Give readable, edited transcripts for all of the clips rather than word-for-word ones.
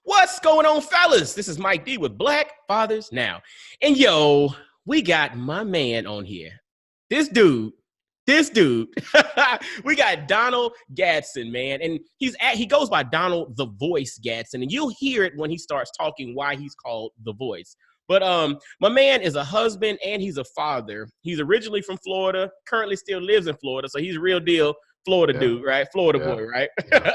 What's going on, fellas? This is Mike D with Black Fathers Now. And yo, we got my man on here. This dude, we got Donald Gadson, man. And he goes by Donald the Voice Gadson. And you'll hear it when he starts talking why he's called the Voice. But my man is a husband and he's a father. He's originally from Florida, currently still lives in Florida. So he's a real deal Florida dude, right? Florida boy, right? Yeah.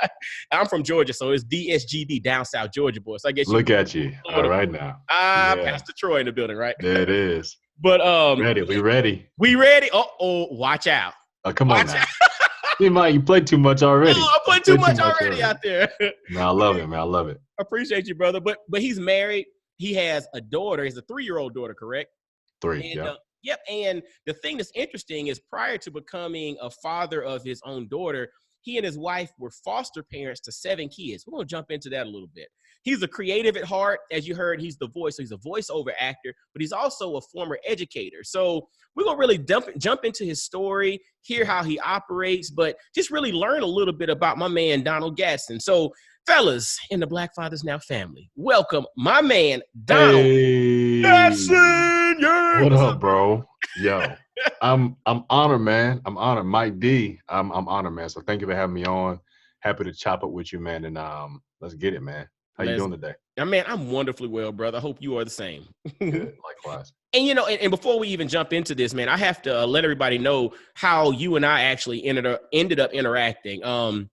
I'm from Georgia, so it's DSGD, down south Georgia boy. So I guess look at you all right now. Pastor Troy in the building, right? There it is. But we ready. We ready. Watch out. Come on now. You played too much already. I played too much already out there. Man, I love it, man. I love it. Appreciate you, brother. But he's married. He has a daughter. He's a 3-year-old daughter, correct? 3, yeah. Yep. And the thing that's interesting is prior to becoming a father of his own daughter, he and his wife were foster parents to 7 kids. We're going to jump into that a little bit. He's a creative at heart. As you heard, he's the voice. So he's a voiceover actor, but he's also a former educator. So we're going to really jump into his story, hear how he operates, but just really learn a little bit about my man, Donald Gadson. So fellas in the Black Fathers Now family, welcome my man, Donald Gadson. Yeah. What up, bro? Yo, I'm honored, man. I'm honored. Mike D, I'm honored, man. So thank you for having me on. Happy to chop it with you, man. And let's get it, man. How you doing today? Man, I'm wonderfully well, brother. I hope you are the same. Good, likewise. And, and before we even jump into this, man, I have to let everybody know how you and I actually ended up interacting.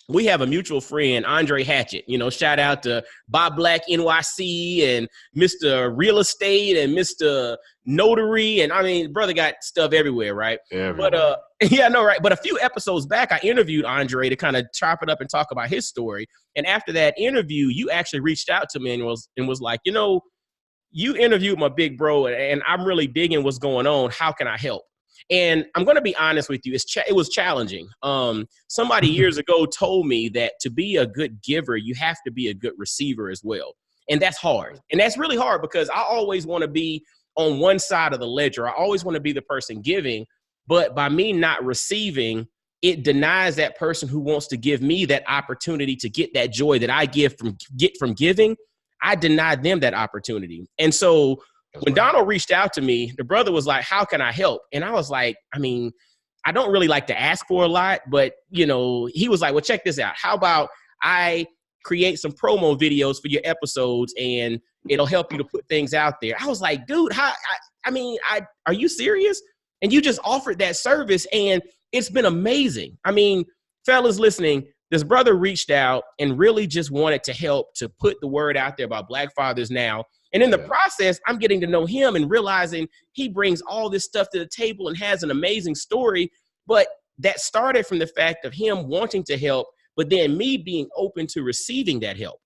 We have a mutual friend, Andre Hatchett, shout out to Bob Black NYC and Mr. Real Estate and Mr. Notary. And I mean, brother got stuff everywhere, right? Everywhere. But yeah, I know, right? But a few episodes back, I interviewed Andre to kind of chop it up and talk about his story. And after that interview, you actually reached out to me and was like, you interviewed my big bro and I'm really digging what's going on. How can I help? And I'm going to be honest with you. It was challenging. Somebody years ago told me that to be a good giver, you have to be a good receiver as well. And that's hard. And that's really hard because I always want to be on one side of the ledger. I always want to be the person giving. But by me not receiving, it denies that person who wants to give me that opportunity to get that joy that I get from giving. I deny them that opportunity. And so when Donald reached out to me, the brother was like, how can I help? And I was like, I mean, I don't really like to ask for a lot, but, he was like, well, check this out. How about I create some promo videos for your episodes and it'll help you to put things out there. I was like, dude, are you serious? And you just offered that service and it's been amazing. I mean, fellas listening, this brother reached out and really just wanted to help to put the word out there about Black Fathers Now. And in the process, I'm getting to know him and realizing he brings all this stuff to the table and has an amazing story. But that started from the fact of him wanting to help, but then me being open to receiving that help.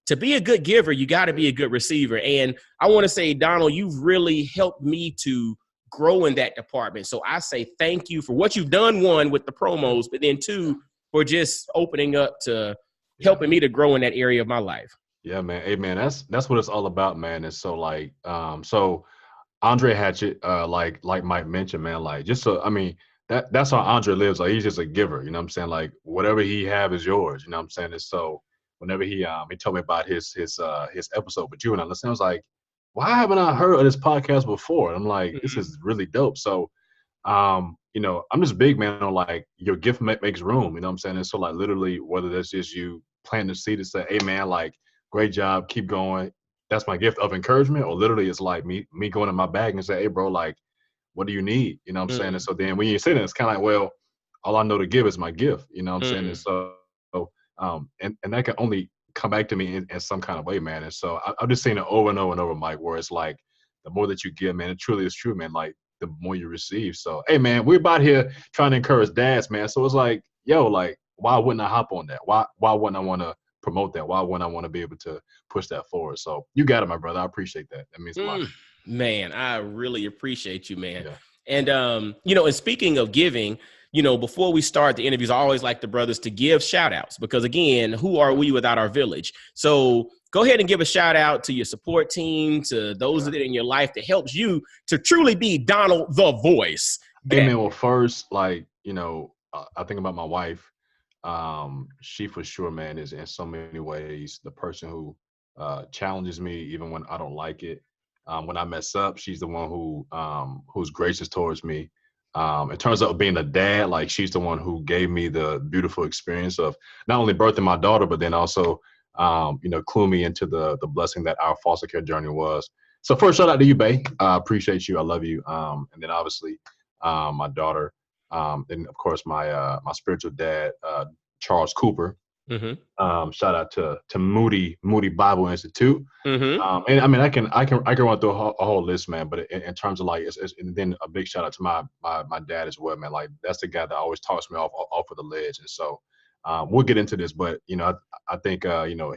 To be a good giver, you got to be a good receiver. And I want to say, Donald, you've really helped me to grow in that department. So I say thank you for what you've done, one, with the promos, but then two, for just opening up to helping me to grow in that area of my life. Yeah, man. Hey, man, that's what it's all about, man. And so, like, so Andre Hatchett, like Mike mentioned, man, like, just so, I mean, that's how Andre lives. Like, he's just a giver, you know what I'm saying? Like, whatever he have is yours, you know what I'm saying? And so, whenever he told me about his episode with you and I listened, I was like, why haven't I heard of this podcast before? And I'm like, this is really dope. So, I'm just big, man, on like your gift makes room, you know what I'm saying? And so, like, literally, whether that's just you planting the seed to say, hey, man, like, great job, keep going. That's my gift of encouragement. Or literally it's like me going in my bag and say, hey, bro, like, what do you need? You know what I'm saying? And so then when you say that, it's kind of like, well, all I know to give is my gift. You know what I'm saying? And so, and that can only come back to me in some kind of way, man. And so I've just seen it over and over and over, Mike, where it's like, the more that you give, man, it truly is true, man, like the more you receive. So, hey, man, we're about here trying to encourage dads, man. So it's like, yo, like, why wouldn't I hop on that? Why wouldn't I want to promote that? Why wouldn't I want to be able to push that forward? So you got it, my brother. I appreciate that. That means a lot. Man, I really appreciate you, man. Yeah. And, and speaking of giving, before we start the interviews, I always like the brothers to give shout outs because, again, who are we without our village? So go ahead and give a shout out to your support team, to those that are in your life that helps you to truly be Donald the Voice. Hey, man, well, first, like, I think about my wife. she for sure, man, is in so many ways the person who challenges me even when I don't like it. When I mess up, she's the one who's gracious towards me. In terms of being a dad, like she's the one who gave me the beautiful experience of not only birthing my daughter, but then also clue me into the blessing that our foster care journey was. So first, shout out to you, Bay. I appreciate you. I love you. And then obviously my daughter, and of course my spiritual dad, Charles Cooper. Mm-hmm. Shout out to Moody Bible Institute. Mm-hmm. And I mean, I can run through a whole list, man. But in terms of like, and then a big shout out to my dad as well, man. Like that's the guy that always talks me off of the ledge. And so we'll get into this, but I think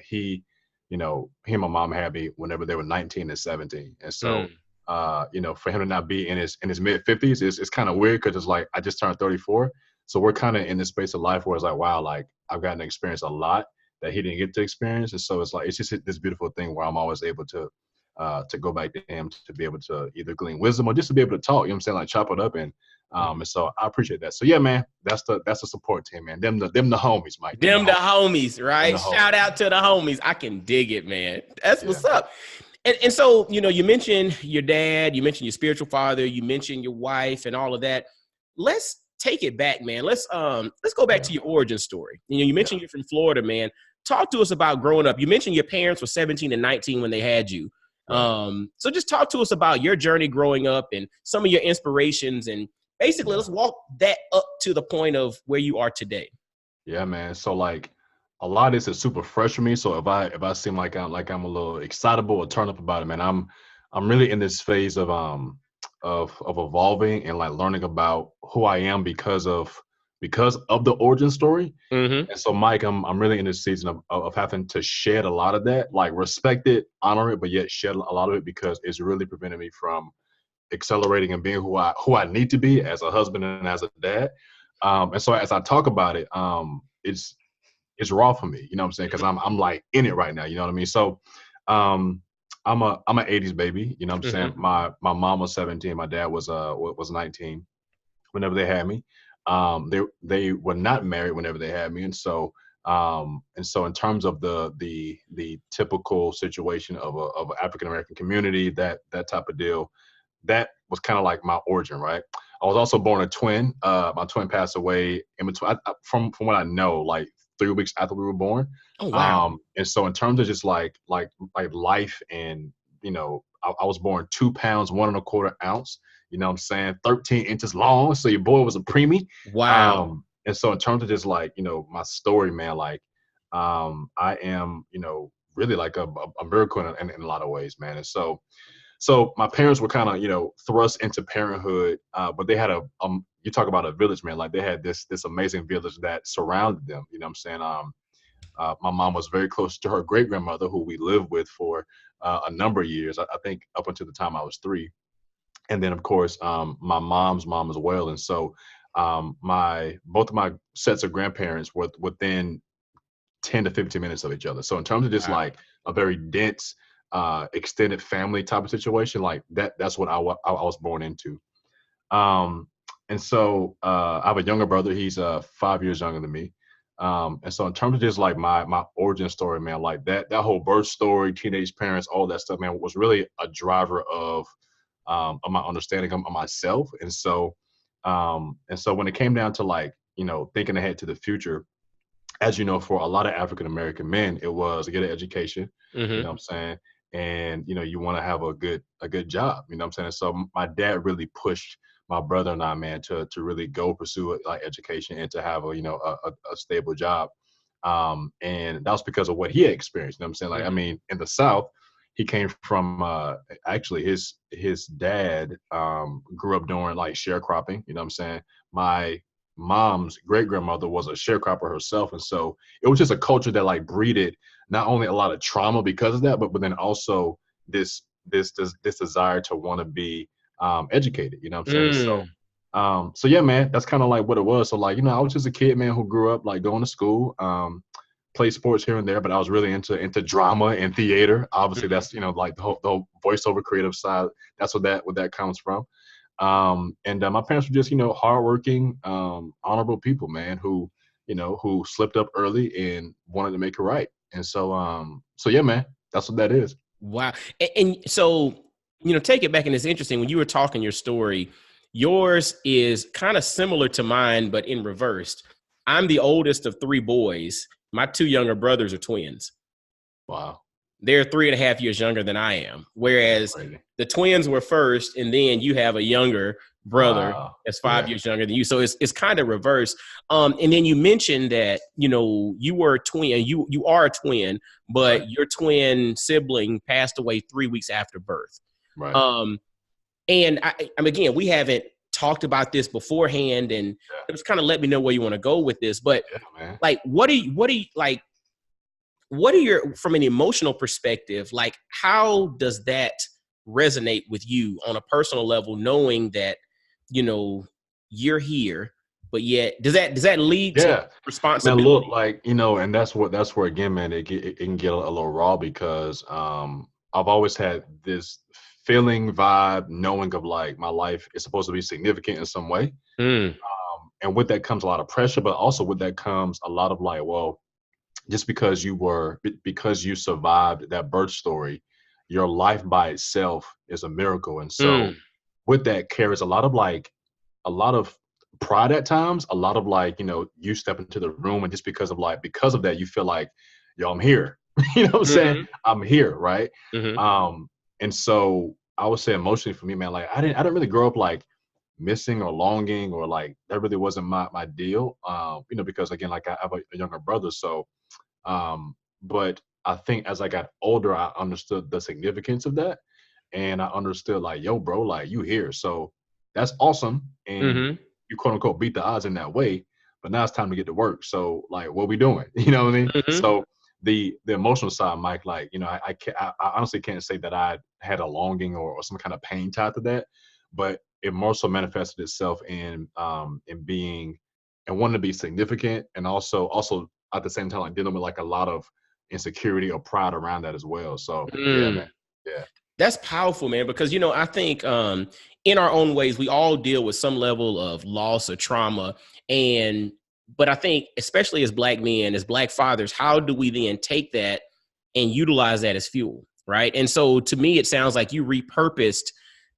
he and my mom had me whenever they were 19 and 17, and so Mm. for him to not be in his mid 50s, it's kind of weird because it's like I just turned 34, so we're kind of in this space of life where it's like, wow, like I've gotten to experience a lot that he didn't get to experience. And so it's like, it's just this beautiful thing where I'm always able to go back to him to be able to either glean wisdom or just to be able to talk, you know what I'm saying? Like chop it up. And so I appreciate that. So yeah, man, that's the support team, man. Them the homies, Mike. Them the homies, Them right? the Shout homies, out to the homies. I can dig it, man. That's yeah. what's up. And so, you mentioned your dad, you mentioned your spiritual father, you mentioned your wife and all of that. Let's take it back, man. Let's go back Yeah. to your origin story. You mentioned Yeah. you're from Florida, man. Talk to us about growing up. You mentioned your parents were 17 and 19 when they had you. Right. So just talk to us about your journey growing up and some of your inspirations, and basically Yeah. let's walk that up to the point of where you are today. Yeah, man. So like a lot of this is super fresh for me. So if I seem like I'm a little excitable or turned up about it, man, I'm really in this phase of evolving and like learning about who I am because of the origin story. Mm-hmm. And so Mike, I'm really in this season of having to shed a lot of that, like respect it, honor it, but yet shed a lot of it because it's really preventing me from accelerating and being who I need to be as a husband and as a dad. And so as I talk about it, it's raw for me, you know what I'm saying? Because I'm like in it right now, you know what I mean? So um I'm an 80s baby, you know what I'm saying? Mm-hmm. My mom was 17, my dad was 19 whenever they had me. They were not married whenever they had me, and so in terms of the typical situation of an African American community, that type of deal, that was kind of like my origin, right? I was also born a twin. My twin passed away in between. From what I know, like 3 weeks after we were born. Oh, wow. And so in terms of just like life, and I was born 2 pounds 1.25 ounce. You know what I'm saying? 13 inches long. So your boy was a preemie. Wow. And so in terms of just like my story, man, like I am really like a miracle in a lot of ways, man. And so my parents were kind of thrust into parenthood, but they had you talk about a village, man. Like they had this amazing village that surrounded them. You know what I'm saying? My mom was very close to her great grandmother, who we lived with for a number of years. I think up until the time I was 3, and then of course my mom's mom as well. And so my both of my sets of grandparents were within 10 to 15 minutes of each other. So in terms of just Wow. like a very dense, extended family type of situation, like that's what I was born into. Um, and so I have a younger brother. He's 5 years younger than me. And so in terms of just like my origin story, man, like that whole birth story, teenage parents, all that stuff, man, was really a driver of my understanding of myself. And so when it came down to like thinking ahead to the future, as you know, for a lot of African American men, it was to get an education, you Mm-hmm. know what I'm saying? And you want to have a good job, you know what I'm saying? So my dad really pushed my brother and I, man, to really go pursue like education and to have a stable job. And that was because of what he had experienced, you know what I'm saying? Like, I Mm-hmm. mean, in the South, he came from actually his dad grew up doing like sharecropping, you know what I'm saying? My mom's great grandmother was a sharecropper herself, and so it was just a culture that like breeded not only a lot of trauma because of that, but then also this desire to want to be educated. You know what I'm saying? And so Mm. so yeah, man, that's kind of like what it was. So like I was just a kid, man, who grew up like going to school, played sports here and there, but I was really into drama and theater. Obviously, Mm-hmm. that's like the whole voiceover creative side. That's what that comes from. And my parents were just hardworking, honorable people, man, who who slipped up early and wanted to make it right. And so yeah, man, that's what that is. Wow. And so, take it back. And it's interesting when you were talking your story, yours is kind of similar to mine, but in reversed. I'm the oldest of three boys. My two younger brothers are twins. Wow. They're 3.5 years younger than I am. Whereas Crazy. the twins were first, and then you have a younger brother Wow. that's 5 years younger than you. So it's kind of reverse. And then you mentioned that, you were a twin, you are a twin, but Right. your twin sibling passed away 3 weeks after birth. Right. And again, we haven't talked about this beforehand, and it was kind of let me know where you want to go with this. But man. like, what are you like? What are your, from an emotional perspective, like, how does that resonate with you on a personal level, knowing that, you're here, but yet does that lead to Man, responsibility? look, like, and that's where again, man, it can get a little raw because I've always had this feeling, vibe, knowing of like my life is supposed to be significant in some way. Mm, And with that comes a lot of pressure, but also with that comes a lot of like, well, just because you survived that birth story, your life by itself is a miracle. And so mm, with that carries a lot of pride at times, a lot of like, you step into the room and just because of that, you feel like, yo, I'm here. You know what I'm saying? mm-hmm, I'm here, right? mm-hmm, And so I would say emotionally for me, man, like I didn't really grow up like missing or longing or like that really wasn't my deal. Because again, like I have a younger brother. So but I think as I got older, I understood the significance of that. And I understood like, yo, bro, like you here. So that's awesome. And mm-hmm, you quote unquote beat the odds in that way. But now it's time to get to work. So like what we doing? You know what I mean? mm-hmm, So the emotional side, Mike, like, I honestly can't say that I had a longing or some kind of pain tied to that, but it more so manifested itself in being and wanting to be significant and also at the same time like dealing with like a lot of insecurity or pride around that as well. So yeah, mm. man. Yeah. That's powerful, man, because, I think in our own ways, we all deal with some level of loss or trauma. But I think, especially as Black men, as Black fathers, how do we then take that and utilize that as fuel? Right. And so to me, it sounds like you repurposed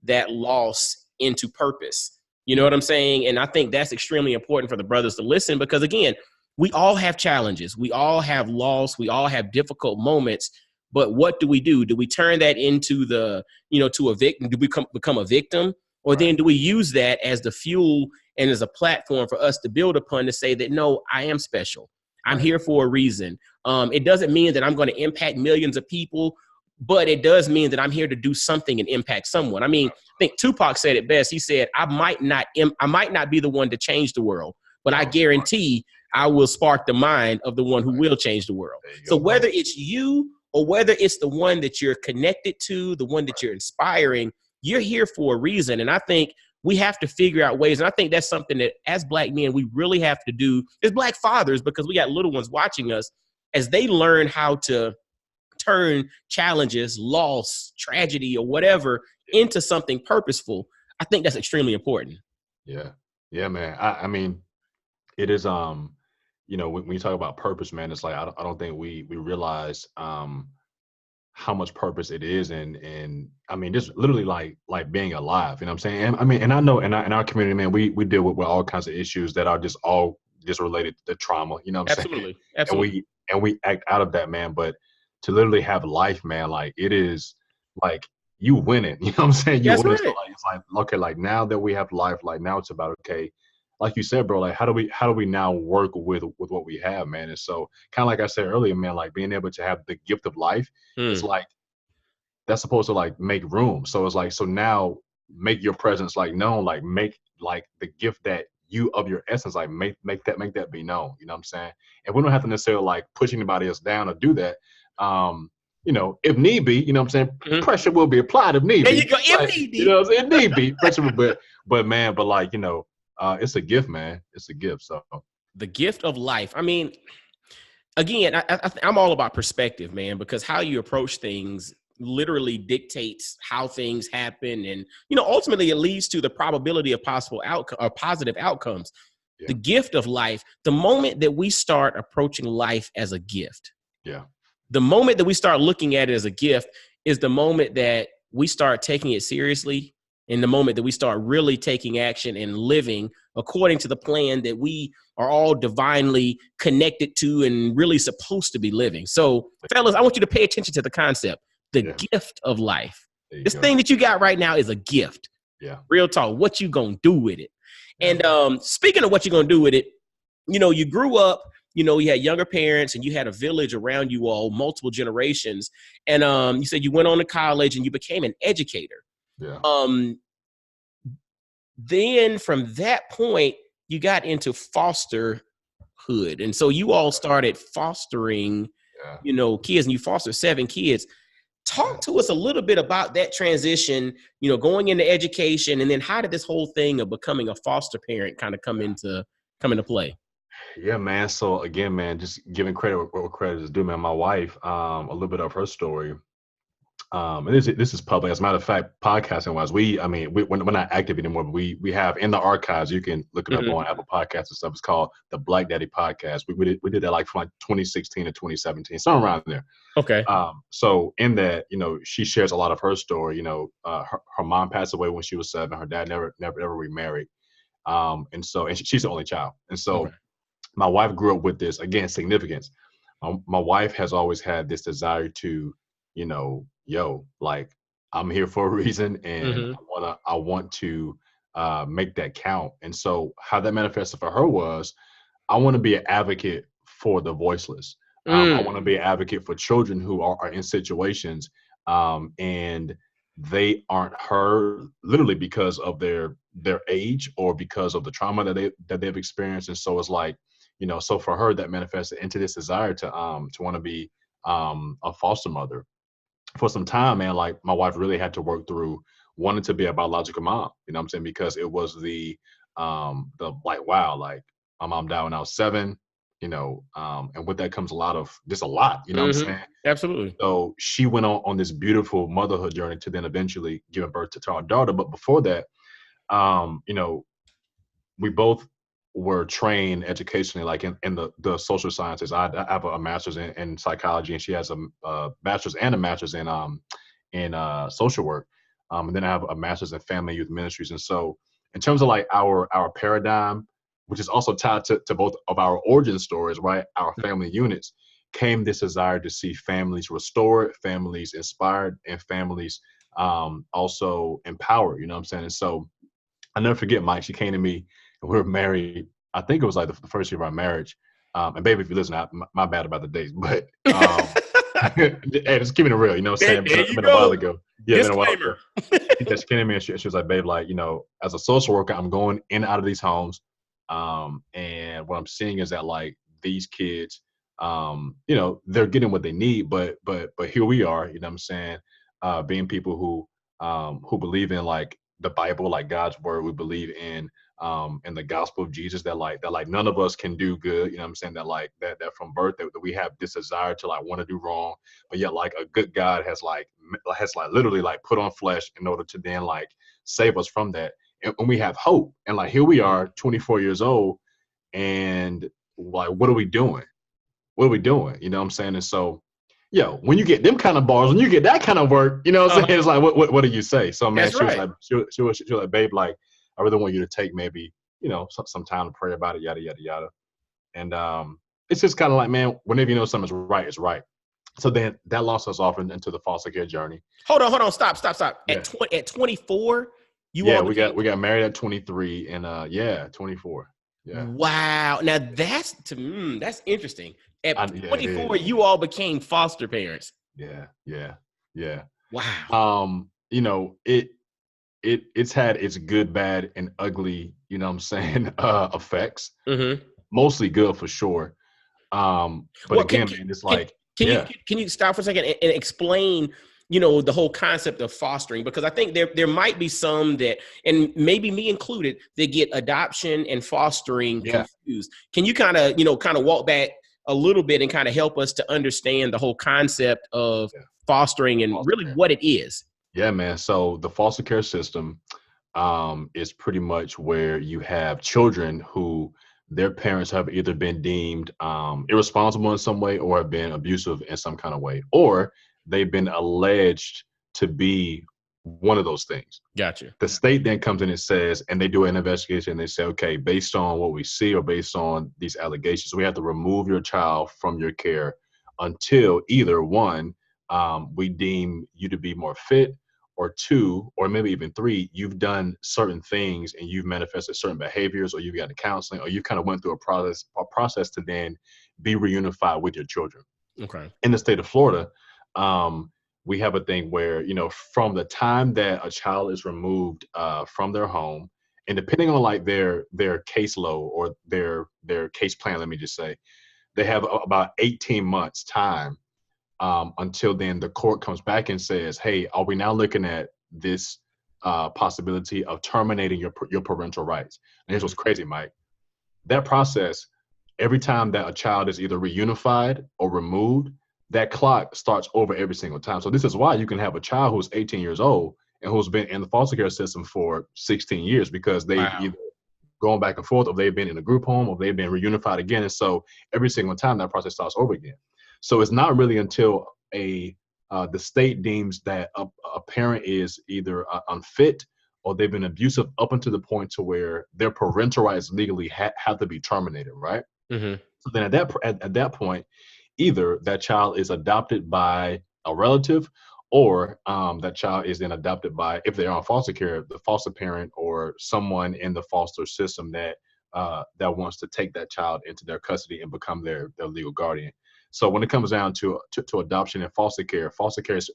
that loss into purpose. You know what I'm saying? And I think that's extremely important for the brothers to listen, because, again, we all have challenges. We all have loss. We all have difficult moments. But what do we do? Do we turn that into to a victim? Do we become a victim? Or then do we use that as the fuel and as a platform for us to build upon to say that, no, I am special. I'm Right. here for a reason. It doesn't mean that I'm going to impact millions of people, but it does mean that I'm here to do something and impact someone. I mean, I think Tupac said it best. He said, I might not be the one to change the world, but I guarantee I will spark the mind of the one who will change the world. There you So go, bro. whether it's you or whether it's the one that you're connected to, the one that you're inspiring, you're here for a reason. And I think we have to figure out ways. And I think that's something that as Black men, we really have to do as Black fathers, because we got little ones watching us, as they learn how to turn challenges, loss, tragedy, or whatever into something purposeful. I think that's extremely important. Yeah. Yeah, man. I mean, it is when you talk about purpose, man, it's like I don't think we realize how much purpose it is and I mean just literally like being alive, you know what I'm saying? And I mean, and I know in our community, man, we deal with all kinds of issues that are just all just related to trauma, you know what I'm saying? Absolutely. Absolutely. And we act out of that, man. But to literally have life, man, like it is like you win it. You know what I'm saying? You That's win it. So right. like it's like, okay, like now that we have life, like now it's about okay, like you said, bro, like how do we now work with what we have, man? And so kind of like I said earlier, man, like being able to have the gift of life, it's Mm. like that's supposed to like make room. So it's like, so now make your presence like known, like make like the gift that you of your essence, like make that be known. You know what I'm saying? And we don't have to necessarily like push anybody else down or do that. If need be, you know what I'm saying? Mhm. Pressure will be applied if need There be. you go. Like, you MDD. know what I'm saying? Need be. Pressure but man, but like, it's a gift, man. It's a gift. So The gift of life. I mean, again, I'm all about perspective, man, because how you approach things literally dictates how things happen. And, ultimately it leads to the probability of possible outcome or positive outcomes. Yeah. The gift of life, the moment that we start approaching life as a gift, Yeah. the moment that we start looking at it as a gift is the moment that we start taking it seriously, and the moment that we start really taking action and living according to the plan that we are all divinely connected to and really supposed to be living. So, fellas, I want you to pay attention to the concept, the gift of life. This thing that you got right now is a gift. Yeah. Real talk. What you gonna do with it? Yeah. And speaking of what you're gonna do with it, you grew up, you had younger parents and you had a village around you all, multiple generations. And you said you went on to college and you became an educator. Yeah. Then from that point, you got into fosterhood. And so you all started fostering, kids, and you fostered 7 kids. Talk to us a little bit about that transition, going into education, and then how did this whole thing of becoming a foster parent kind of come into play? Yeah, man. So again, man, just giving credit where credit is due, man. My wife, a little bit of her story. And this is public. As a matter of fact, podcasting wise, we're not active anymore, but we have in the archives, you can look it up on Apple Podcasts and stuff. It's called the Black Daddy Podcast. We did that like from like 2016 to 2017, somewhere around there. Okay. So in that, she shares a lot of her story. Her mom passed away when she was 7. Her dad never ever remarried. And she's the only child. And so my wife grew up with this, again, significance. My wife has always had this desire to, like, I'm here for a reason, and I want to make that count. And so how that manifested for her was, I want to be an advocate for the voiceless. I want to be an advocate for children who are in situations and they aren't heard, literally because of their age or because of the trauma that they've experienced. And so it's like, so for her, that manifested into this desire to want to be a foster mother. For some time, man, like my wife really had to work through wanting to be a biological mom, you know what I'm saying? Because it was the like, wow, like my mom died when I was 7, and with that comes a lot, you know what I'm saying? Absolutely. So she went on this beautiful motherhood journey to then eventually give birth to our daughter. But before that, we both were trained educationally, like in the social sciences. I have a master's in psychology, and she has a bachelor's and a master's in social work. And then I have a master's in family and youth ministries. And so in terms of like our paradigm, which is also tied to both of our origin stories, right? Our family units, came this desire to see families restored, families inspired, and families also empowered, you know what I'm saying? And so I never forget, Mike, she came to me and we were married. I think it was like the first year of our marriage. And baby, if you listen, my bad about the dates, but hey, just keeping it real, you know what I'm saying? It's been a while ago. Yeah, it's been a while ago. She came to me and she was like, babe, like, as a social worker, I'm going in and out of these homes. And what I'm seeing is that like these kids, they're getting what they need, but here we are, you know what I'm saying? Being people who believe in like the Bible, like God's word. We believe in the gospel of Jesus, that none of us can do good, you know what I'm saying? That from birth that we have this desire to like want to do wrong, but yet like a good God has literally like put on flesh in order to then like save us from that. And we have hope. And like here we are, 24 years old, and like what are we doing? What are we doing? You know what I'm saying? And so when you get them kind of bars, when you get that kind of work, you know what I'm saying? It's like, what do you say? So man, she was like, babe, like, I really want you to take maybe, some time to pray about it, yada, yada, yada. And it's just kind of like, man, whenever you know something's right, it's right. So then that launched us off into the foster care journey. Hold on. Stop. Yeah. At 24, we got married at 23 and 24. Yeah. Wow. Now that's interesting. At 24, you all became foster parents. Yeah. Wow. It's had its good, bad, and ugly, you know what I'm saying, effects. Mostly good for sure. But again, man, it's like, can you stop for a second and explain, the whole concept of fostering? Because I think there might be some that, and maybe me included, that get adoption and fostering confused. Can you kind of walk back a little bit and kind of help us to understand the whole concept of fostering and really what it is? Yeah, man. So the foster care system is pretty much where you have children who their parents have either been deemed irresponsible in some way or have been abusive in some kind of way, or they've been alleged to be one of those things. Gotcha. The state then comes in and says, and they do an investigation and they say, okay, based on what we see or based on these allegations, we have to remove your child from your care until either one, we deem you to be more fit, or two, or maybe even three, you've done certain things and you've manifested certain behaviors, or you've gotten counseling, or you kind of went through a process to then be reunified with your children. Okay. In the state of Florida, we have a thing where, from the time that a child is removed from their home, and depending on like their caseload or their case plan, let me just say, they have about 18 months time until then the court comes back and says, hey, are we now looking at this possibility of terminating your parental rights? And here's what's crazy, Mike. That process, every time that a child is either reunified or removed, that clock starts over every single time. So this is why you can have a child who's 18 years old and who's been in the foster care system for 16 years because they've either gone back and forth, or they've been in a group home, or they've been reunified again. And so every single time that process starts over again. So it's not really until the state deems that a parent is either unfit or they've been abusive up until the point to where their parental rights legally have to be terminated, right? Mm-hmm. So then at that point, either that child is adopted by a relative, or that child is then adopted by, if they're on foster care, the foster parent or someone in the foster system that wants to take that child into their custody and become their legal guardian. So when it comes down to adoption and foster care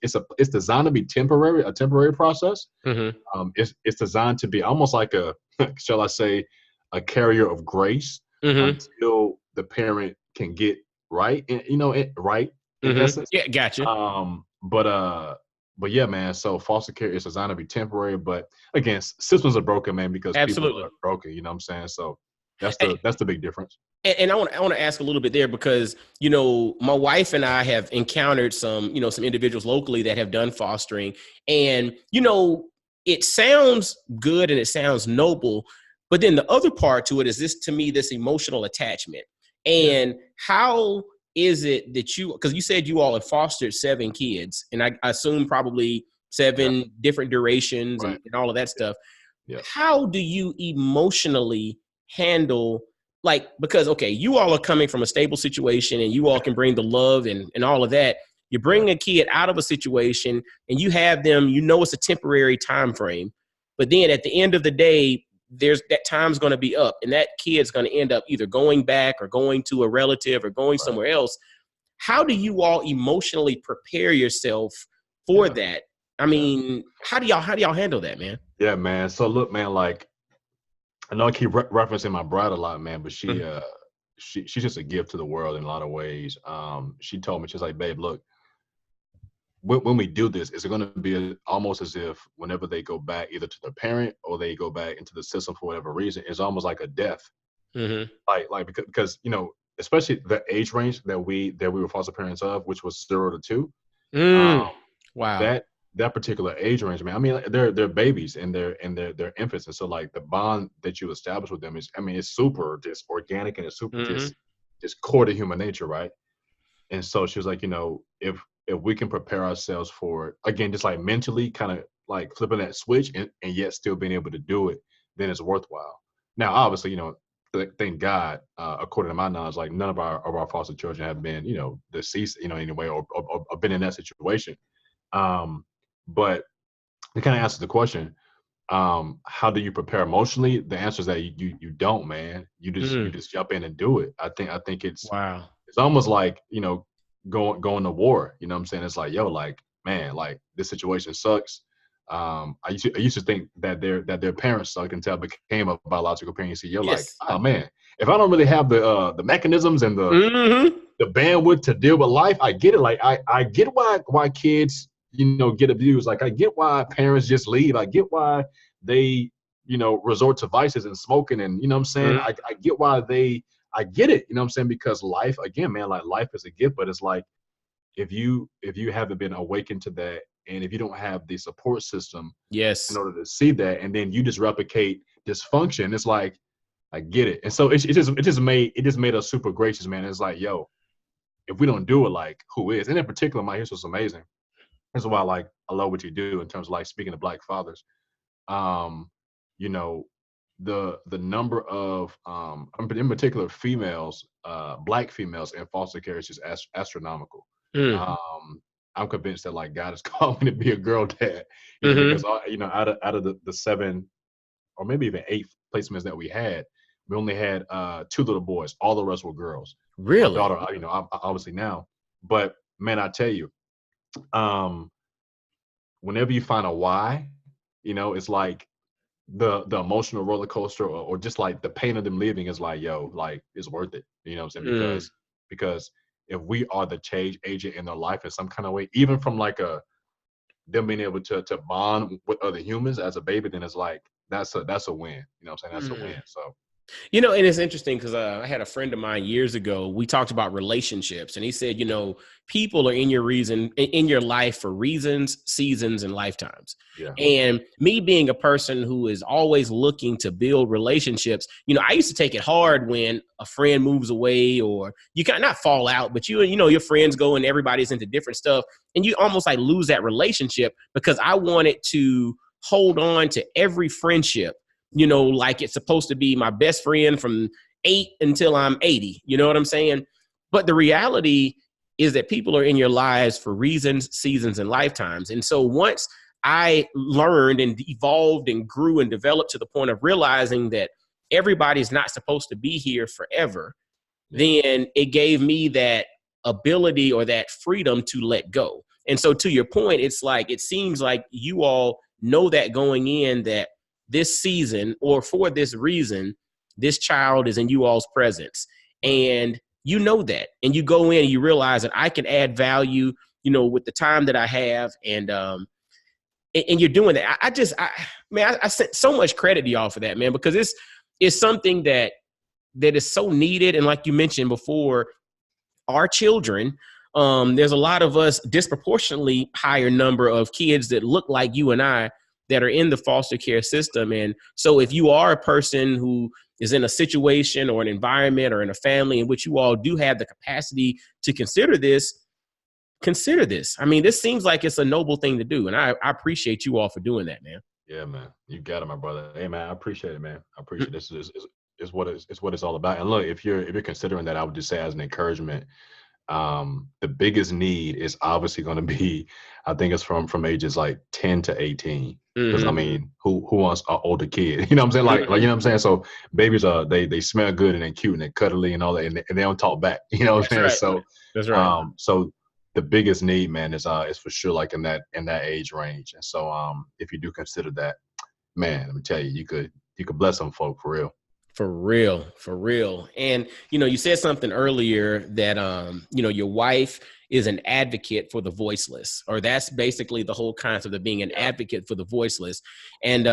it's designed to be a temporary process. Mm-hmm. It's designed to be almost like a shall I say a carrier of grace until the parent can get right, right in essence. Yeah, gotcha. But yeah, man. So foster care is designed to be temporary, but again, systems are broken, man, because Absolutely. people are broken. You know what I'm saying? So that's the big difference. And I want to ask a little bit there because, my wife and I have encountered some individuals locally that have done fostering, and, it sounds good and it sounds noble, but then the other part to it is this emotional attachment. And how is it that because you said you all have fostered 7 kids, and I assume probably 7 different durations and all of that stuff. Yeah. How do you emotionally handle, because, okay, you all are coming from a stable situation and you all can bring the love and all of that. You bring a kid out of a situation and you have them, it's a temporary time frame, but then at the end of the day, there's that time's going to be up, and that kid's going to end up either going back or going to a relative or going somewhere else. How do you all emotionally prepare yourself for that? I mean, how do y'all handle that, man? Yeah, man. So look, man, like, I know I keep referencing my bride a lot, man, but she's just a gift to the world in a lot of ways. She told me, she's like, babe, look, when we do this, it's going to be almost as if whenever they go back either to their parent or they go back into the system for whatever reason, it's almost like a death. Mm-hmm. Like because especially the age range that we were foster parents of, which was 0 to 2. Wow. That particular age range, man. I mean, they're babies and they're infants, and so like the bond that you establish with them is, I mean, it's super just organic and it's super just core to human nature, right? And so she was like, if we can prepare ourselves for it, again, just like mentally kind of like flipping that switch and yet still being able to do it, then it's worthwhile. Now, obviously, thank God, according to my knowledge, like none of our foster children have been, deceased, anyway, or been in that situation. But to kind of answer the question, how do you prepare emotionally? The answer is that you don't, man. You just jump in and do it. I think it's almost like, going to war. You know what I'm saying? It's like, yo, like, man, like this situation sucks. I used to think that their parents sucked until I became a biological parent. You see, you're like, oh man, if I don't really have the mechanisms and the bandwidth to deal with life, I get it. Like I get why kids, get abused. Like I get why parents just leave. I get why they, resort to vices and smoking, and what I'm saying? I get why I get it, what I'm saying? Because life, again, man, like life is a gift, but it's like if you haven't been awakened to that, and if you don't have the support system in order to see that, and then you just replicate dysfunction, it's like I get it. And so it just made us super gracious, man. It's like, yo, if we don't do it, like, who is? And in particular, my history was amazing. This is why, like, I love what you do in terms of, like, speaking to Black fathers. Um, you know, the number of in particular females, Black females in foster care is just astronomical. Mm. Um, I'm convinced that, like, God has called me to be a girl dad, Mm-hmm. because out of the 7 or maybe even 8 placements that we only had 2 little boys. All the rest were girls. My Really? daughter, obviously now, but man, I tell you, um, whenever you find a why, it's like the emotional roller coaster, or just like the pain of them leaving is like, yo, like, it's worth it. You know what I'm saying? Mm. Because if we are the change agent in their life in some kind of way, even from like them being able to bond with other humans as a baby, then it's like that's a win. You know what I'm saying? That's a Mm. win. So And it's interesting because I had a friend of mine years ago. We talked about relationships, and he said, people are in in your life for reasons, seasons, and lifetimes. yeah, And me being a person who is always looking to build relationships, I used to take it hard when a friend moves away, or you kind of not fall out, but your friends go and everybody's into different stuff, and you almost like lose that relationship because I wanted to hold on to every friendship, like it's supposed to be my best friend from 8 until I'm 80. You know what I'm saying? But the reality is that people are in your lives for reasons, seasons, and lifetimes. And so once I learned and evolved and grew and developed to the point of realizing that everybody's not supposed to be here forever, yeah, then it gave me that ability or that freedom to let go. And so to your point, it's like, it seems like you all know that going in, that this season or for this reason, this child is in you all's presence. right. And you know that, and you go in and you realize that I can add value, with the time that I have. And you're doing that. I sent so much credit to y'all for that, man, because it's something that is so needed. And like you mentioned before, our children, there's a lot of us, disproportionately higher number of kids that look like you and I that are in the foster care system. And so if you are a person who is in a situation or an environment or in a family in which you all do have the capacity to consider this, consider this. I mean, this seems like it's a noble thing to do. And I appreciate you all for doing that, man. Yeah, man. You got it, my brother. Hey, man, I appreciate it, man. I appreciate this. Is what it's all about. And look, if you're considering that, I would just say as an encouragement, the biggest need is obviously going to be, I think it's from ages like 10 to 18. Because I Mm-hmm. mean, who wants an older kid? You know what I'm saying? Like, you know what I'm saying? So babies are they smell good and they're cute and they're cuddly and all that, and they don't talk back. You know what That's I'm saying? right. So That's right. so the biggest need, man, is for sure like in that age range. And so if you do consider that, man, let me tell you, you could bless some folk for real. For real, for real. And you said something earlier that your wife is an advocate for the voiceless, or that's basically the whole concept of being an Yeah. advocate for the voiceless. And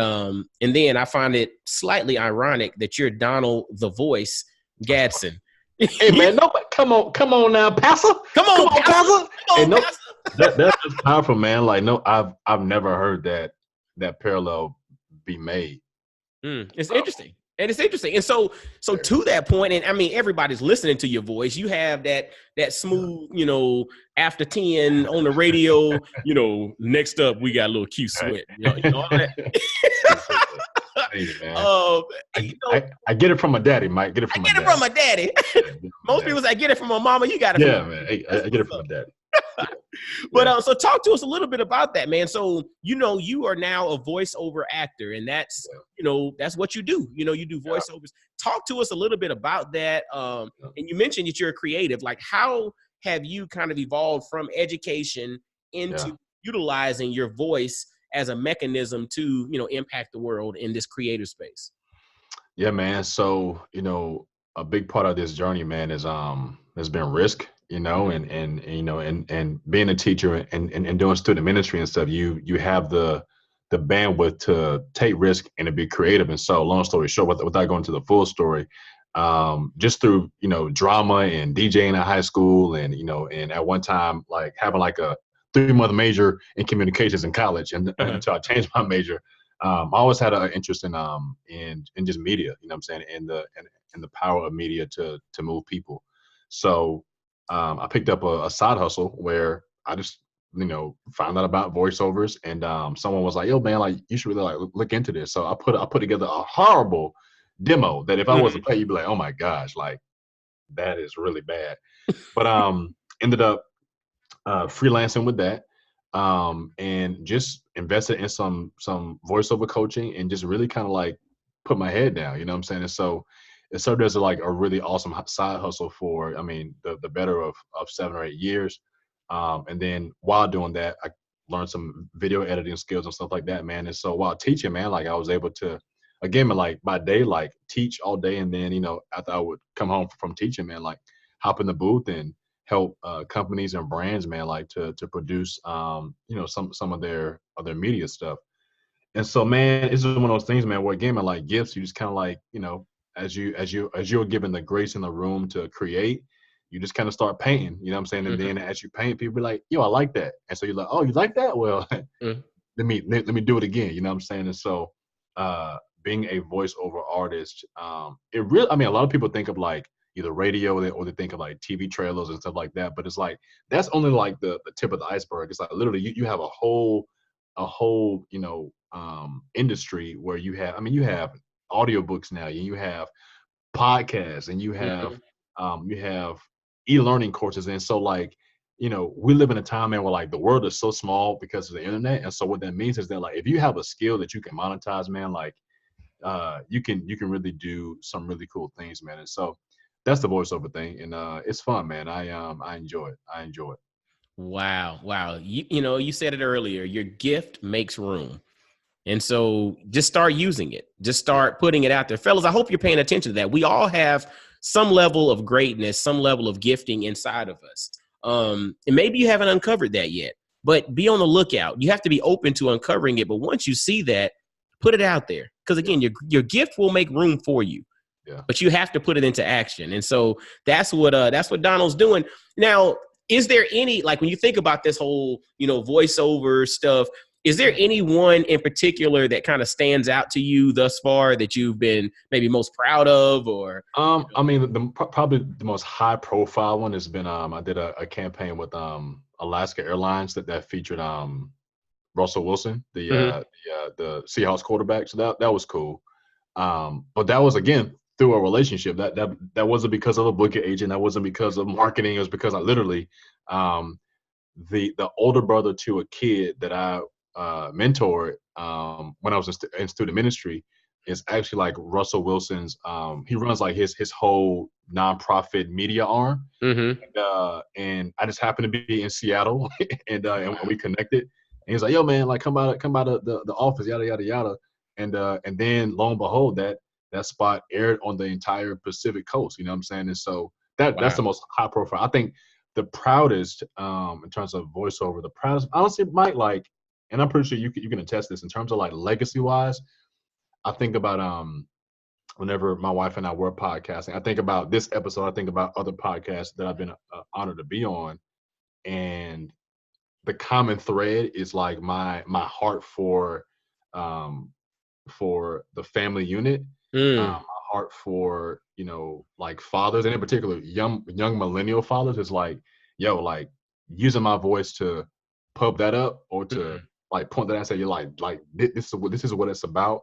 then I find it slightly ironic that you're Donald the Voice Gadson. Hey, man, nobody, come on now, Pastor. Come Come on, on, Pastor. Pastor. Come Hey, on, no, Pastor. that's just powerful, man. Like, no, I've never heard that parallel be made. It's Um, interesting. And it's interesting. And so very, to that point, and I mean, everybody's listening to your voice. You have that yeah. smooth, after 10 on the radio, next up, we got a little Q Right. Sweat. All that. Appreciate that. Thank you, man. um, I, I get it from my daddy, Mike. Get it I from my get it daddy. from my daddy. Yeah, get it from my Most daddy. people say, I get it from my mama. You got it from Yeah, your man. daddy. Hey, That's I get it what's from up. my daddy. Yeah, But yeah, so talk to us a little bit about that, man. So you are now a voiceover actor, and that's yeah, that's what you do. You do yeah, voiceovers. Talk to us a little bit about that. yeah. And you mentioned that you're a creative. Like, how have you kind of evolved from education Yeah. into utilizing your voice as a mechanism to impact the world in this creative space? Yeah, man. So, a big part of this journey, man, has been risk, Mhm. and being a teacher and doing student ministry and stuff, you have the bandwidth to take risk and to be creative. And so, long story short, without going to the full story, just through, drama and DJing in high school, and at one time, like having like a 3-month major in communications in college, and Uh-huh. until I changed my major. I always had an interest in just media, you know what I'm saying, and the power of media to move people. So I picked up a side hustle where I just found out about voiceovers, and someone was like, "Yo, man, like you should really like look into this." So I put together a horrible demo that if I was to play, you'd be like, "Oh my gosh, like that is really bad." But ended up freelancing with that, and just invested in some voiceover coaching and just really kind of like put my head down. You know what I'm saying? And so it served as like a really awesome side hustle for, I mean, the better of 7 or 8 years. And then while doing that, I learned some video editing skills and stuff like that, man. And so while teaching, man, like I was able to, again, like by day, like teach all day. And then, after I would come home from teaching, man, like hop in the booth and help companies and brands, man, like to produce, some of their media stuff. And so, man, it's just one of those things, man, where again, man, like gifts, you just kind of like, as you're given the grace in the room to create, you just kind of start painting, you know what I'm saying? And then as you paint, people be like, yo, I like that. And so you're like, oh, you like that? Well, let me do it again, you know what I'm saying? And so being a voiceover artist, it really, I mean, a lot of people think of like either radio or they think of like TV trailers and stuff like that, but it's like that's only like the tip of the iceberg. It's like literally you have a whole industry where you have audiobooks now, and you have podcasts, and you have e-learning courses. And so like, we live in a time, man, where like the world is so small because of the internet. And so what that means is that like if you have a skill that you can monetize, man, like you can really do some really cool things, man. And so that's the voiceover thing, and it's fun, man. I enjoy it. I enjoy it. Wow. You said it earlier. Your gift makes room. And so just start using it. Just start putting it out there. Fellas, I hope you're paying attention to that. We all have some level of greatness, some level of gifting inside of us. And maybe you haven't uncovered that yet, but be on the lookout. You have to be open to uncovering it. But once you see that, put it out there. Because again, your gift will make room for you. Yeah. But you have to put it into action. And so that's what Donald's doing. Now, is there any, like when you think about this whole, voiceover stuff, is there anyone in particular that kind of stands out to you thus far that you've been maybe most proud of? Or I mean, probably the most high profile one has been I did a campaign with Alaska Airlines that featured Russell Wilson, the Seahawks quarterback. So that was cool. But that was again through a relationship. That wasn't because of a booking agent. That wasn't because of marketing. It was because I literally the older brother to a kid that I mentored when I was in student ministry is actually like Russell Wilson's. He runs like his whole nonprofit media arm, and I just happened to be in Seattle, and we connected. And he's like, "Yo, man, like come by the office, yada yada yada." And then lo and behold, that spot aired on the entire Pacific coast. You know what I'm saying? And so that's the most high profile. I think the proudest in terms of voiceover, the proudest, honestly, Mike, like, and I'm pretty sure you can attest this in terms of like legacy wise. I think about whenever my wife and I were podcasting, I think about this episode. I think about other podcasts that I've been honored to be on, and the common thread is like my heart for the family unit, my heart for like fathers, and in particular young millennial fathers is like, yo, like using my voice to pub that up or to like point that out and say, you're like this is what it's about.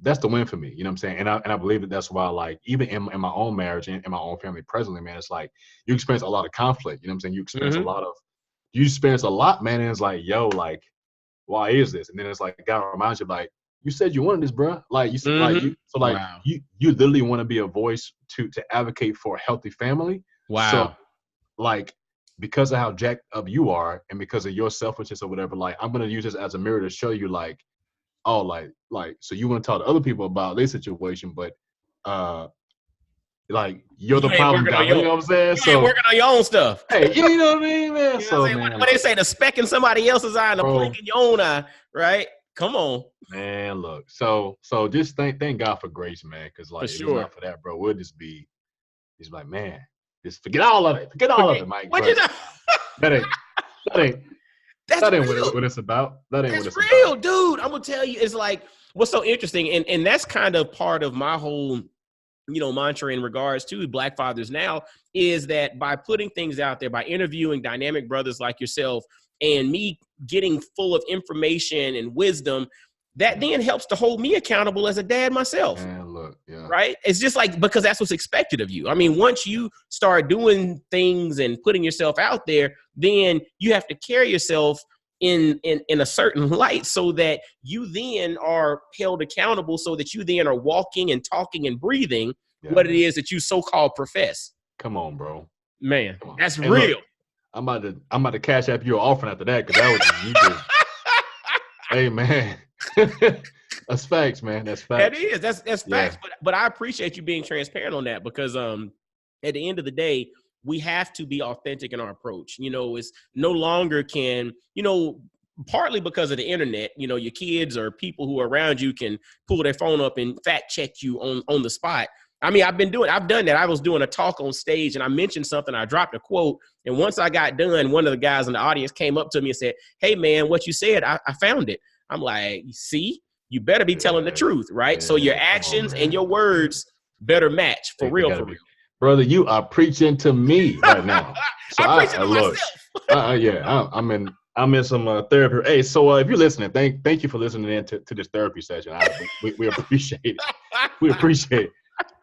That's the win for me, you know what I'm saying? And I believe that's why, like, even in my own marriage and in my own family presently, man, it's like you experience a lot of conflict, you know what I'm saying? You experience a lot, man, and it's like, yo, like, why is this? And then it's like God reminds you, like, you said you wanted this, bro. Like you said, you literally want to be a voice to advocate for a healthy family. Wow. So like, because of how jacked up you are and because of your selfishness or whatever, like I'm gonna use this as a mirror to show you, like, oh, like so you want to talk to other people about their situation, but like you're the problem guy. You know what I'm saying? You ain't working on your own stuff. Hey, you know what I mean, man? So man, when they say the speck in somebody else's eye and the plank in your own eye, right? Come on, man. Look, so just thank God for grace, man. Because like, if it's not for that, bro, we'll just be like, man, just forget all of it. Forget all of it, Mike. That ain't. That's That ain't real. what it's about. That ain't what That's it's real, about. dude. I'm gonna tell you, it's like what's so interesting, and that's kind of part of my whole, mantra in regards to Black Fathers Now, is that by putting things out there, by interviewing dynamic brothers like yourself, and me getting full of information and wisdom, that then helps to hold me accountable as a dad myself. Man, look, yeah. Right? It's just like, because that's what's expected of you. I mean, once you start doing things and putting yourself out there, then you have to carry yourself in a certain light, so that you then are held accountable, so that you then are walking and talking and breathing what it is that you so-called profess. Come on, bro. Man, Come on. that's Hey, real. Look, I'm about to cash app you an offering after that, because that was you just hey man. That's facts, man. That's facts. That is. That's facts. But I appreciate you being transparent on that, because at the end of the day, we have to be authentic in our approach. It's no longer can, partly because of the internet, your kids or people who are around you can pull their phone up and fact check you on the spot. I mean, I've done that. I was doing a talk on stage and I mentioned something, I dropped a quote. And once I got done, one of the guys in the audience came up to me and said, "Hey man, what you said, I found it." I'm like, see, you better be telling the truth, right? So your actions and your words better match, for real, for real. Brother, you are preaching to me right now. So I'm preaching to look, myself. I'm in some therapy. Hey, so if you're listening, thank you for listening in to this therapy session. We appreciate it. We appreciate it.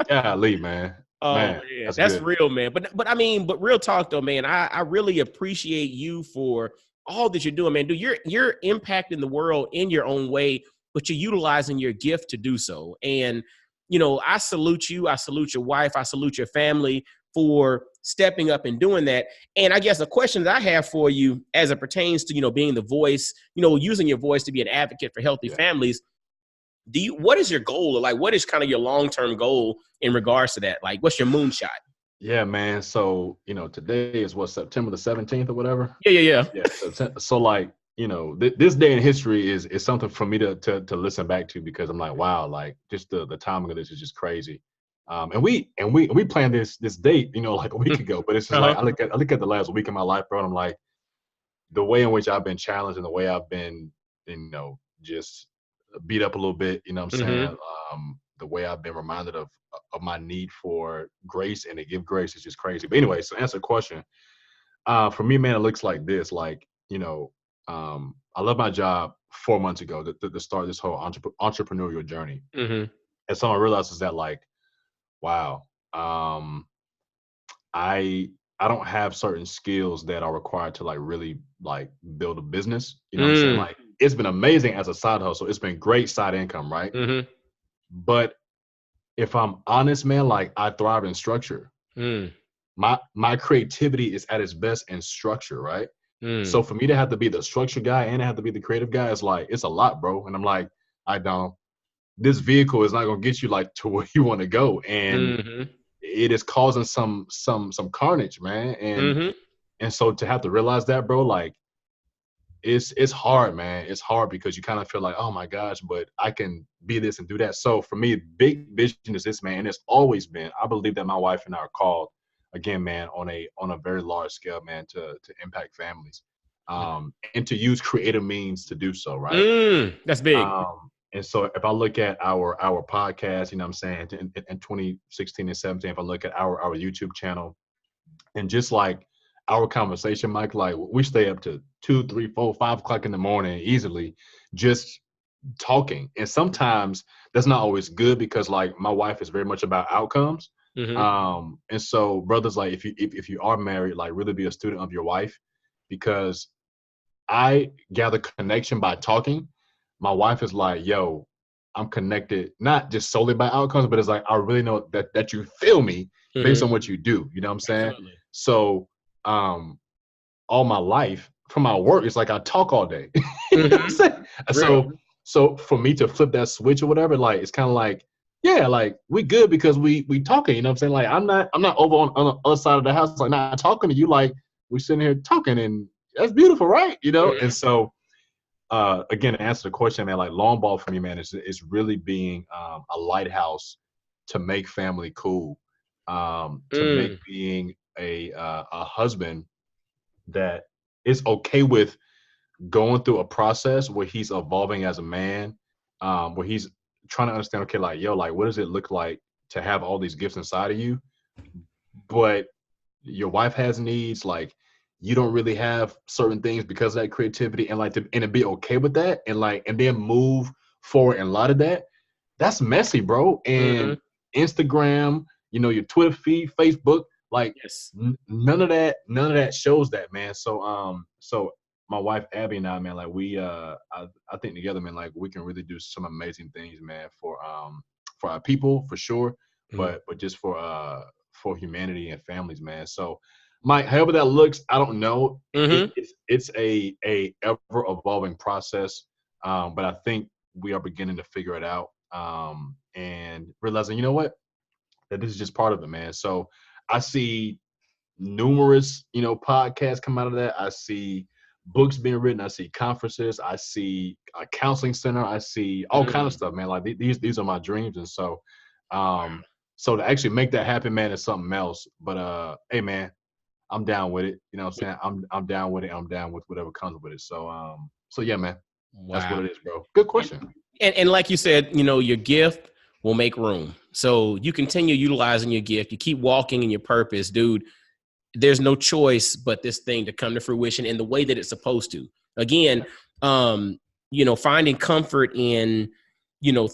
Golly, man. Oh Man, man, that's good. real, man. But real talk though, man. I really appreciate you for all that you're doing, man. Dude, you're impacting the world in your own way, but you're utilizing your gift to do so. And I salute you. I salute your wife. I salute your family for stepping up and doing that. And I guess the question that I have for you, as it pertains to being the voice, using your voice to be an advocate for healthy families. What is your goal, or like what is kind of your long-term goal in regards to that? Like, what's your moonshot? Yeah, man. So, today is September the 17th or whatever. Yeah. So like, this day in history is something for me to listen back to, because I'm like, wow, like just the timing of this is just crazy. And we planned this date, like a week ago, but it's just like I look at the last week of my life, bro, and I'm like, the way in which I've been challenged and the way I've been, just beat up a little bit, you know what I'm saying? The way I've been reminded of my need for grace and to give grace is just crazy. But anyway, so answer the question. For me, man, it looks like this. Like, I left my job 4 months ago to start this whole entrepreneurial journey. Mm-hmm. And so I realized is that, like, wow, I don't have certain skills that are required to like really like build a business. You know what I'm saying? Like, it's been amazing as a side hustle. It's been great side income, right? Mm-hmm. But if I'm honest, man, like I thrive in structure. My creativity is at its best in structure, right? So for me to have to be the structure guy and I have to be the creative guy, it's like, it's a lot, bro. And I'm like, this vehicle is not gonna get you like to where you want to go. And it is causing some carnage, man. And so to have to realize that, bro, like it's hard, man. It's hard because you kind of feel like, oh my gosh, but I can be this and do that. So for me, big vision is this, man. And it's always been, I believe that my wife and I are called, again, man, on a very large scale, man, to impact families. And to use creative means to do so, right? That's big. And so if I look at our podcast, you know what I'm saying, in 2016 and 17, if I look at our YouTube channel, and just like our conversation, Mike, like we stay up to 2, 3, 4, 5 o'clock in the morning easily, just talking. And sometimes that's not always good because like my wife is very much about outcomes. And so brothers, like if you are married, like really be a student of your wife, because I gather connection by talking. My wife is like, yo, I'm connected, not just solely by outcomes, but it's like, I really know that you feel me based on what you do. You know what I'm saying? Absolutely. So all my life from my work, it's like I talk all day. You know what I'm saying? So for me to flip that switch or whatever, like it's kind of like, yeah, like we good because we talking, you know what I'm saying? Like I'm not over on the other side of the house, like not talking to you, like we sitting here talking, and that's beautiful, right? You know? And so again, to answer the question, man, like long ball for me, man, is really being a lighthouse to make family cool, to make being a husband that is okay with going through a process where he's evolving as a man, where he's trying to understand, okay, like, yo, like, what does it look like to have all these gifts inside of you, but your wife has needs, like, you don't really have certain things because of that creativity, and like to be okay with that, and like, and then move forward in light of that. That's messy, bro. Mm-hmm. And Instagram, your Twitter feed, Facebook, like, Yes. none of that shows that, man. So my wife Abby and I, man, like, we I think together, man, like, we can really do some amazing things, man, for our people, for sure, Mm-hmm. but just for humanity and families, man. So, Mike, however that looks, I don't know. Mm-hmm. It's a ever evolving process, but I think we are beginning to figure it out, and realizing, you know what, that this is just part of it, man. So I see numerous, podcasts come out of that. I see books being written. I see conferences. I see a counseling center. I see all kind of Mm. stuff, man. Like, these are my dreams, and so to actually make that happen, man, is something else. But hey, man, I'm down with it. You know what I'm saying? I'm down with it. I'm down with whatever comes with it. So yeah, man, that's what Wow. it is, bro. Good question. And like you said, your gift will make room. So you continue utilizing your gift. You keep walking in your purpose, dude. There's no choice but this thing to come to fruition in the way that it's supposed to. Again, finding comfort in,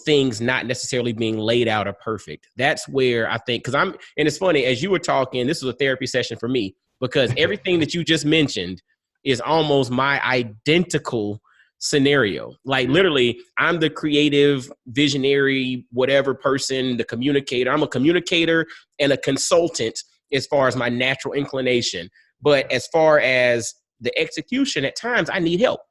things not necessarily being laid out or perfect. That's where I think, and it's funny, as you were talking, this was a therapy session for me, because everything that you just mentioned is almost my identical scenario. Like, literally, I'm the creative, visionary, whatever person, the communicator. I'm a communicator and a consultant as far as my natural inclination. But as far as the execution, at times I need help.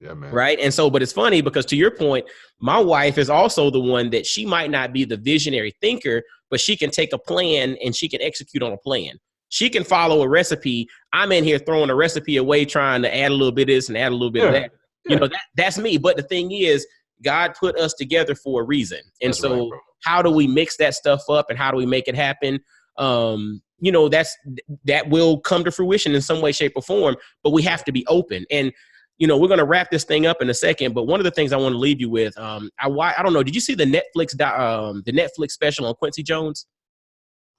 Yeah, man. Right. And so, but it's funny because, to your point, my wife is also the one that she might not be the visionary thinker, but she can take a plan and she can execute on a plan. She can follow a recipe. I'm in here throwing a recipe away, trying to add a little bit of this and add a little bit of that. Yeah. That's me. But the thing is, God put us together for a reason. And That's right, bro. how do we mix that stuff up and how do we make it happen? That will come to fruition in some way, shape, or form, but we have to be open. And we're going to wrap this thing up in a second, but one of the things I want to leave you with, I don't know, did you see the Netflix special on Quincy Jones?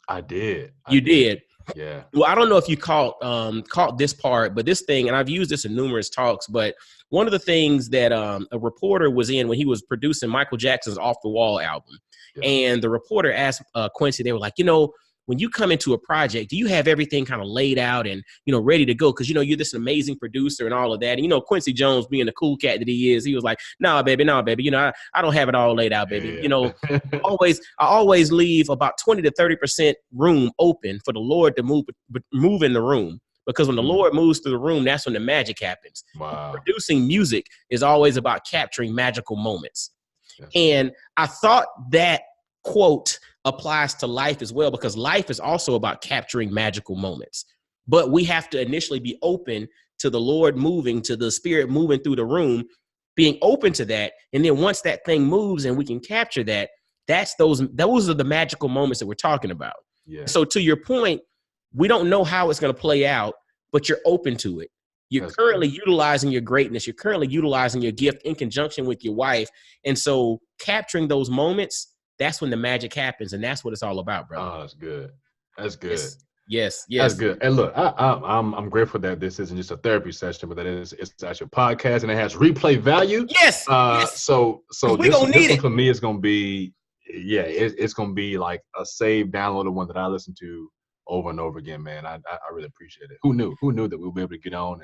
I did. You did. Yeah. Well, I don't know if you caught this part, but this thing, and I've used this in numerous talks, but one of the things that a reporter was in when he was producing Michael Jackson's Off the Wall album, and the reporter asked Quincy, they were like, when you come into a project, do you have everything kind of laid out and, ready to go? Because, you're this amazing producer and all of that. And, Quincy Jones, being the cool cat that he is, he was like, nah, baby. I don't have it all laid out, baby. Yeah. I always leave about 20 to 30% room open for the Lord to move in the room. Because when the Lord moves through the room, that's when the magic happens. Wow. Producing music is always about capturing magical moments. Yes. And I thought that quote applies to life as well, because life is also about capturing magical moments. But we have to initially be open to the Lord moving, to the Spirit moving through the room, being open to that. And then once that thing moves and we can capture that, those are the magical moments that we're talking about. Yeah. So to your point, we don't know how it's going to play out, but you're open to it. You're currently utilizing your greatness. You're currently utilizing your gift in conjunction with your wife. And so capturing those moments, that's when the magic happens. And that's what it's all about, bro. Oh, that's good. That's good. Yes. That's good. And look, I'm grateful that this isn't just a therapy session, but that it's actually a podcast and it has replay value. Yes. So we gonna need it. For me, it's gonna be, it's gonna be like a saved, downloaded one that I listen to over and over again, man. I really appreciate it. Who knew that we would be able to get on?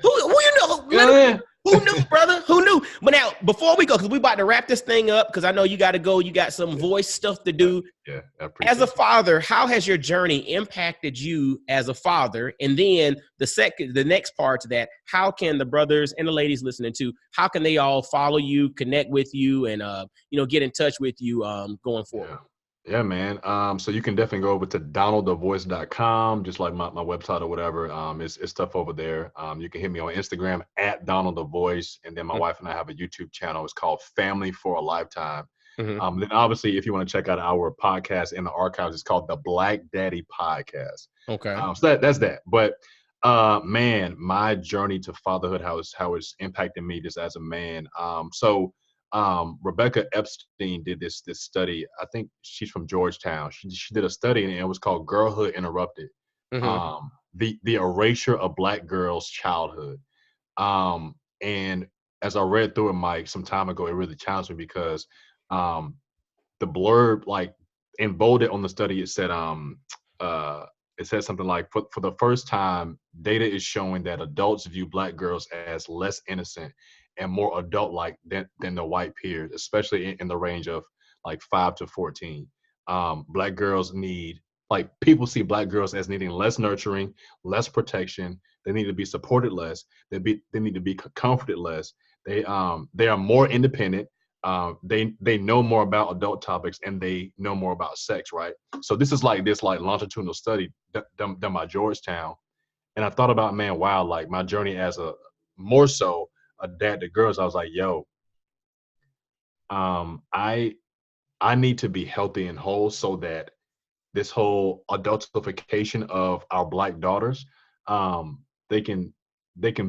Who knew, brother? Who knew? But now, before we go, because we about to wrap this thing up, because I know you got to go. You got some voice stuff to do. Yeah, I appreciate as a father, how has your journey impacted you as a father? And then the next part to that, how can the brothers and the ladies listening to, how can they all follow you, connect with you, and get in touch with you going forward? Yeah, man. So you can definitely go over to donaldthevoice.com, just like my website or whatever. It's stuff over there. You can hit me on Instagram at Donald the Voice, and then my wife and I have a YouTube channel. It's called Family for a Lifetime. Then obviously, if you want to check out our podcast in the archives, it's called the Black Daddy Podcast. Okay. So that's that. But Man, my journey to fatherhood, how it's impacting me just as a man. Rebecca Epstein did this study. I think she's from Georgetown. She did a study, and it was called Girlhood Interrupted. Mm-hmm. The erasure of Black girls' childhood. And as I read through it, Mike, some time ago, it really challenged me because um, the blurb, like in bolded on the study, uh, it said something like, for the first time, data is showing that adults view Black girls as less innocent and more adult-like than the white peers, especially in the range of like 5 to 14. Black girls need, like, people see Black girls as needing less nurturing, less protection. They need to be supported less. They need to be comforted less. They are more independent. They know more about adult topics, and they know more about sex, right? So this is like this like longitudinal study done by Georgetown, and I thought about, man, wow, like my journey as a more so a dad to girls. I was like, yo, I need to be healthy and whole so that this whole adultification of our Black daughters, they can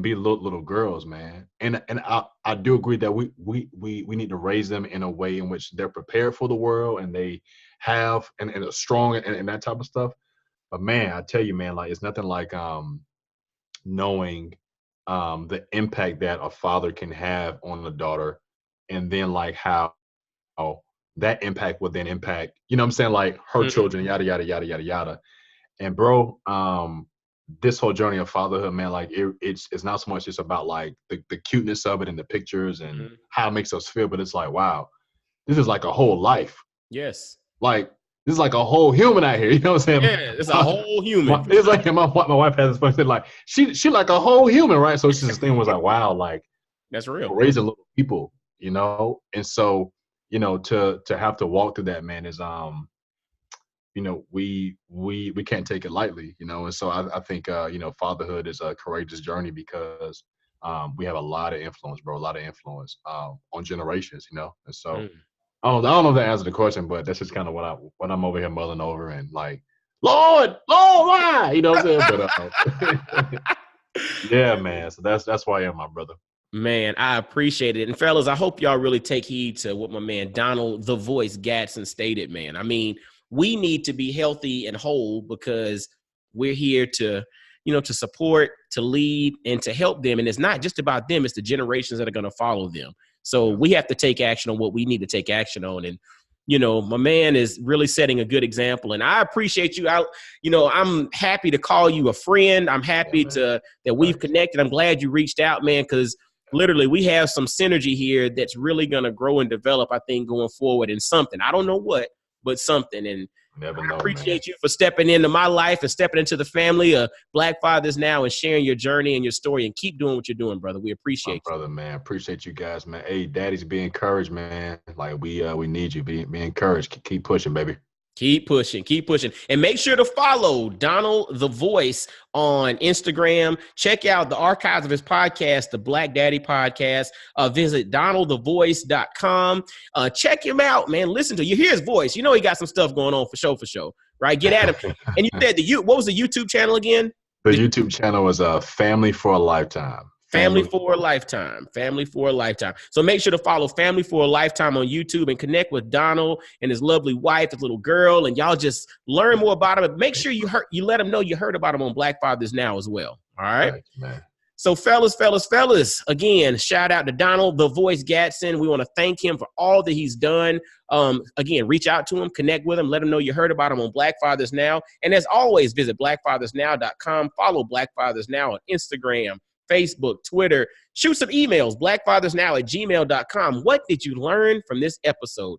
be little girls, man. And I do agree that we need to raise them in a way in which they're prepared for the world, and they have and are strong, and that type of stuff. But man, I tell you, man, like it's nothing like knowing the impact that a father can have on the daughter, and then like how that impact will then impact, you know what I'm saying, like her Mm-hmm. children, yada yada yada yada yada. And bro, this whole journey of fatherhood, man, like it's not so much just about like the cuteness of it and the pictures and Mm-hmm. how it makes us feel, but it's like, wow, this is like a whole life. Yes. Like this is like a whole human out here. You know what I'm Yeah, saying? it's a whole human for It's sure. like my wife has this funny thing, like she like a whole human, right? So it's just this thing was like, wow, like That's real. raising little people, you know? And so, to have to walk through that, man, is we can't take it lightly, and so I think fatherhood is a courageous journey because we have a lot of influence, bro, a lot of influence on generations, and so Mm. I don't know if that answered the question, but that's just kind of what I'm over here mulling over and like, Lord, why? You know what I'm saying? But yeah, man. So that's why I am, my brother. Man, I appreciate it. And fellas, I hope y'all really take heed to what my man Donald the Voice Gadson stated, man. I mean, we need to be healthy and whole because we're here to support, to lead, and to help them. And it's not just about them, it's the generations that are going to follow them. So Yeah. we have to take action on what we need to take action on. And my man is really setting a good example. And I appreciate you. I'm happy to call you a friend. I'm Yeah, happy man. that we've Thanks. connected. I'm glad you reached out, man, because literally we have some synergy here that's really going to grow and develop, I think, going forward in something. I don't know what, but something. And Never I know, man. appreciate you for stepping into my life and stepping into the family of Black Fathers Now and sharing your journey and your story, and keep doing what you're doing, brother. We My appreciate you. brother, man. Appreciate you guys, man. Hey, daddies, be encouraged, man. Like we need you. Be encouraged. Keep pushing, baby. Keep pushing, and make sure to follow Donald the Voice on Instagram. Check out the archives of his podcast, the Black Daddy Podcast. Visit donaldthevoice.com. Check him out, man. Listen to you. Hear his voice. You know he got some stuff going on for show, right? Get at him. And you said what was the YouTube channel again? The YouTube channel is Family for a Lifetime. Family Family for a Lifetime. Family for a Lifetime. So make sure to follow Family for a Lifetime on YouTube and connect with Donald and his lovely wife, his little girl, and y'all just learn more about him. Make sure you let him know you heard about him on Black Fathers Now as well. All right. Thanks, man. So fellas, again, shout out to Donald the Voice Gadson. We want to thank him for all that he's done. Again, reach out to him, connect with him, let him know you heard about him on Black Fathers Now. And as always, visit blackfathersnow.com. Follow Black Fathers Now on Instagram, Facebook, Twitter. Shoot some emails, blackfathersnow@gmail.com. What did you learn from this episode?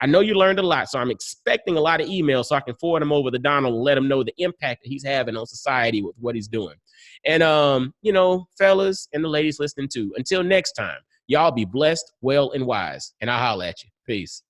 I know you learned a lot, so I'm expecting a lot of emails so I can forward them over to Donald and let him know the impact that he's having on society with what he's doing. And, fellas and the ladies listening too, until next time, y'all be blessed, well, and wise. And I'll holler at you. Peace.